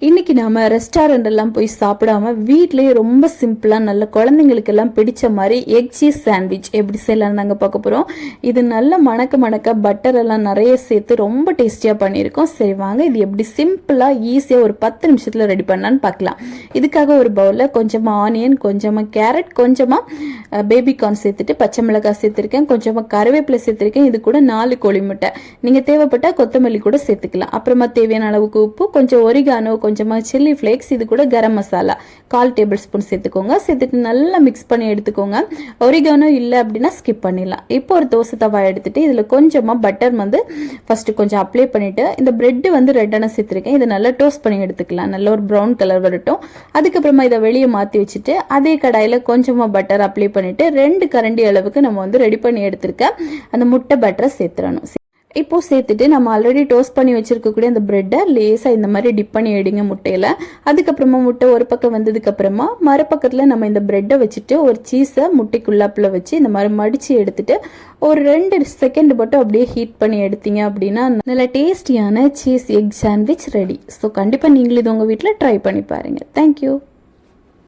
இன்னைக்கு நாம ரெஸ்டாரண்ட் எல்லாம் போய் சாப்பிடாம வீட்லயே ரொம்ப சிம்பிளா நல்ல குழந்தைங்களுக்கு எல்லாம் பிடிச்ச மாதிரி எக் சீஸ் சாண்ட்விச் எப்படி செய்யலாம் நாங்க பார்க்க போறோம். இது நல்ல மணக்க பட்டர் எல்லாம் நிறைய சேர்த்து ரொம்ப டேஸ்டியா பண்ணியிருக்கோம். சரி வாங்க இது எப்படி சிம்பிளா ஈஸியா ஒரு 10 நிமிஷத்துல ரெடி பண்ணலான்னு பார்க்கலாம். இதுக்காக ஒரு பவுல்ல கொஞ்சமா ஆனியன், கொஞ்சமா கேரட், கொஞ்சமா பேபி கார்ன் சேர்த்துட்டு பச்சை மிளகாய் சேர்த்திருக்கேன், கொஞ்சமா கருவேப்பிலை சேர்த்திருக்கேன். இது கூட 4 கோழி முட்டை, நீங்க தேவைப்பட்டா கொத்தமல்லி கூட சேர்த்துக்கலாம். அப்புறமா தேவையான அளவுக்கு உப்பு, கொஞ்சம் ஒரிகானோ, கொஞ்சமா சில்லி ஃப்ளேக்ஸ், இது கூட கரம் மசாலா 1/4 டேபிள் ஸ்பூன் சேர்த்துக்கோங்க. சேர்த்துட்டு நல்லா மிக்ஸ் பண்ணி எடுத்துக்கோங்க. ஒரிகானோ இல்லை அப்படின்னா ஸ்கிப் பண்ணிடலாம். இப்போ ஒரு தோசை தவா எடுத்துட்டு இதுல கொஞ்சமா பட்டர் வந்து ஃபர்ஸ்ட் கொஞ்சம் அப்ளை பண்ணிட்டு இந்த பிரெட் வந்து ரெட்டான சேர்த்திருக்கேன். இதை நல்லா டோஸ்ட் பண்ணி எடுத்துக்கலாம். நல்ல ஒரு ப்ரௌன் கலர் வரட்டும். அதுக்கப்புறமா இதை வெளியே மாற்றி வச்சுட்டு அதே கடாயில கொஞ்சமா பட்டர் அப்ளை பண்ணிட்டு 2 கரண்டி அளவுக்கு நம்ம வந்து ரெடி பண்ணி எடுத்திருக்க அந்த முட்டை பட்டரை சேர்த்துடணும். இப்போ சேர்த்துட்டு நம்ம ஆல்ரெடி டோஸ்ட் பண்ணி வச்சிருக்கக்கூடிய அந்த பிரெட்டை லேசா இந்த மாதிரி டிப் பண்ணி எடுங்க முட்டையில. அதுக்கப்புறமா முட்டை ஒரு பக்கம் வந்ததுக்கு அப்புறமா மறுபக்கத்துல நம்ம இந்த பிரெட்டை வச்சுட்டு ஒரு சீஸை முட்டைக்குள்ளாப்புல வச்சு இந்த மாதிரி மடிச்சு எடுத்துட்டு ஒரு 2 செகண்ட் மட்டும் அப்படியே ஹீட் பண்ணி எடுத்தீங்க அப்படின்னா நல்ல டேஸ்டியான cheese egg sandwich ready. So கண்டிப்பா நீங்களும் இது உங்க வீட்டில் ட்ரை பண்ணி பாருங்க. தேங்க்யூ.